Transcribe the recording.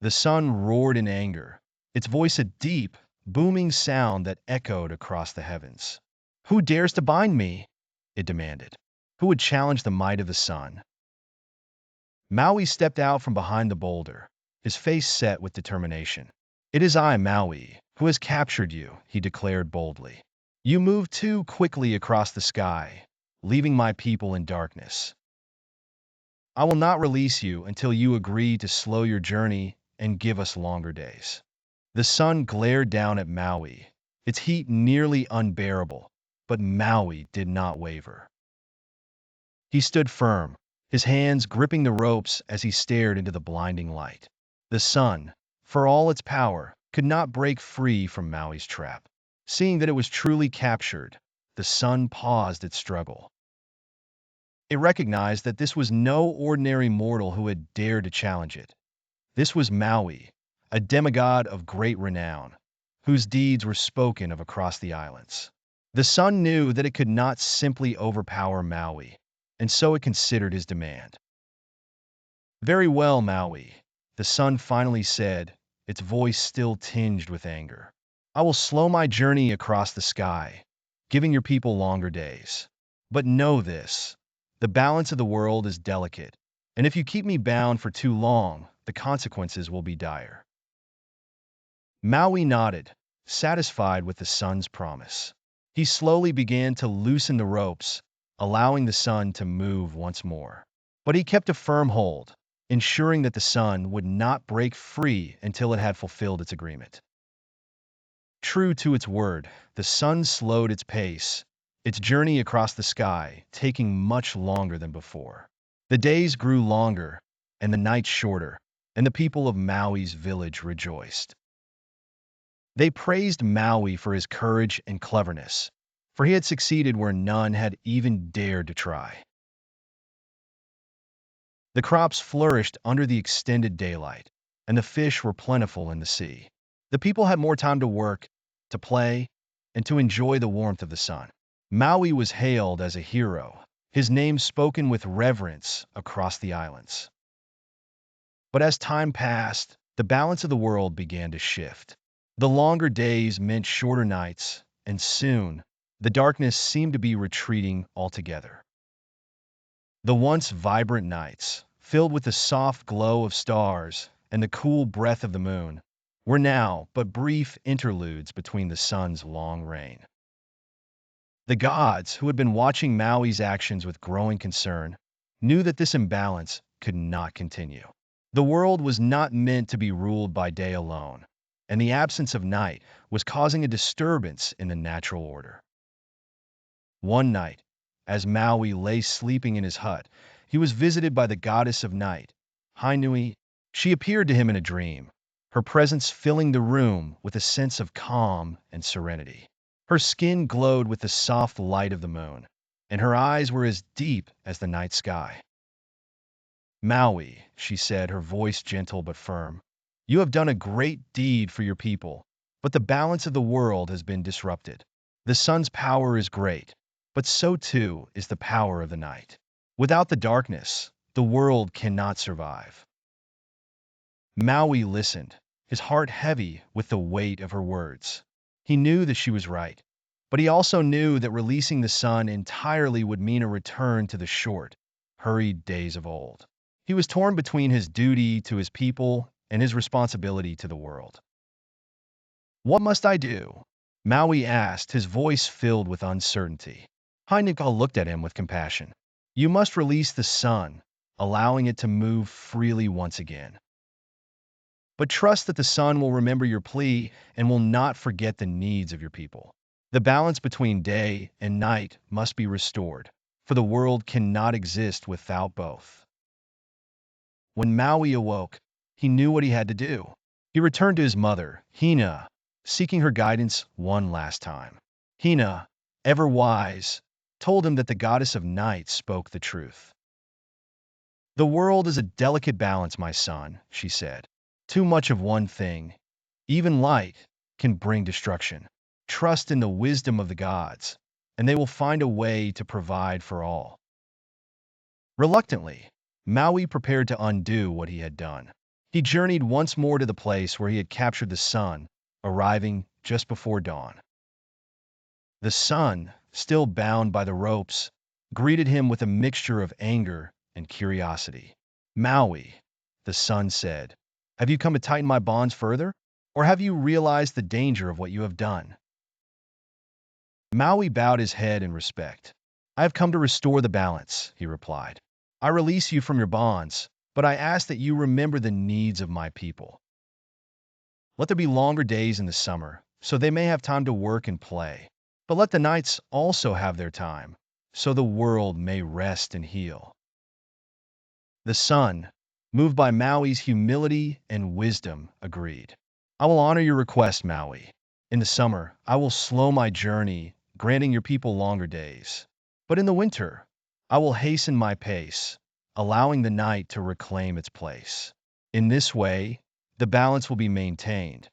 The sun roared in anger, its voice a deep, booming sound that echoed across the heavens. "Who dares to bind me?" it demanded. "Who would challenge the might of the sun?" Maui stepped out from behind the boulder, his face set with determination. "It is I, Maui, who has captured you," he declared boldly. "You moved too quickly across the sky, leaving my people in darkness. I will not release you until you agree to slow your journey and give us longer days." The sun glared down at Maui, its heat nearly unbearable, but Maui did not waver. He stood firm, his hands gripping the ropes as he stared into the blinding light. The sun, for all its power, could not break free from Maui's trap. Seeing that it was truly captured, the sun paused its struggle. It recognized that this was no ordinary mortal who had dared to challenge it. This was Maui, a demigod of great renown, whose deeds were spoken of across the islands. The sun knew that it could not simply overpower Maui, and so it considered his demand. "Very well, Maui," the sun finally said, its voice still tinged with anger. "I will slow my journey across the sky, giving your people longer days. But know this, the balance of the world is delicate, and if you keep me bound for too long, the consequences will be dire." Maui nodded, satisfied with the sun's promise. He slowly began to loosen the ropes, allowing the sun to move once more. But he kept a firm hold, ensuring that the sun would not break free until it had fulfilled its agreement. True to its word, the sun slowed its pace, its journey across the sky taking much longer than before. The days grew longer, and the nights shorter, and the people of Maui's village rejoiced. They praised Maui for his courage and cleverness, for he had succeeded where none had even dared to try. The crops flourished under the extended daylight, and the fish were plentiful in the sea. The people had more time to work, to play, and to enjoy the warmth of the sun. Maui was hailed as a hero, his name spoken with reverence across the islands. But as time passed, the balance of the world began to shift. The longer days meant shorter nights, and soon, the darkness seemed to be retreating altogether. The once vibrant nights, filled with the soft glow of stars and the cool breath of the moon, were now but brief interludes between the sun's long reign. The gods, who had been watching Maui's actions with growing concern, knew that this imbalance could not continue. The world was not meant to be ruled by day alone, and the absence of night was causing a disturbance in the natural order. One night, as Maui lay sleeping in his hut, he was visited by the goddess of night, Hainui. She appeared to him in a dream, her presence filling the room with a sense of calm and serenity. Her skin glowed with the soft light of the moon, and her eyes were as deep as the night sky. "Maui," she said, her voice gentle but firm, "you have done a great deed for your people, but the balance of the world has been disrupted. The sun's power is great, but so too is the power of the night. Without the darkness, the world cannot survive." Maui listened, his heart heavy with the weight of her words. He knew that she was right, but he also knew that releasing the sun entirely would mean a return to the short, hurried days of old. He was torn between his duty to his people and his responsibility to the world. "What must I do?" Maui asked, his voice filled with uncertainty. Haineka looked at him with compassion. "You must release the sun, allowing it to move freely once again. But trust that the sun will remember your plea and will not forget the needs of your people. The balance between day and night must be restored, for the world cannot exist without both." When Maui awoke, he knew what he had to do. He returned to his mother, Hina, seeking her guidance one last time. Hina, ever wise, told him that the goddess of night spoke the truth. "The world is a delicate balance, my son," she said. "Too much of one thing, even light, can bring destruction. Trust in the wisdom of the gods, and they will find a way to provide for all." Reluctantly, Maui prepared to undo what he had done. He journeyed once more to the place where he had captured the sun, arriving just before dawn. The sun, still bound by the ropes, greeted him with a mixture of anger and curiosity. Maui, the sun said, have you come to tighten my bonds further, or have you realized the danger of what you have done? Maui bowed his head in respect. I have come to restore the balance, he replied. I release you from your bonds, but I ask that you remember the needs of my people. Let there be longer days in the summer, so they may have time to work and play. But let the nights also have their time, so the world may rest and heal. The sun, moved by Maui's humility and wisdom, agreed. I will honor your request, Maui. In the summer, I will slow my journey, granting your people longer days. But in the winter, I will hasten my pace, allowing the night to reclaim its place. In this way, the balance will be maintained,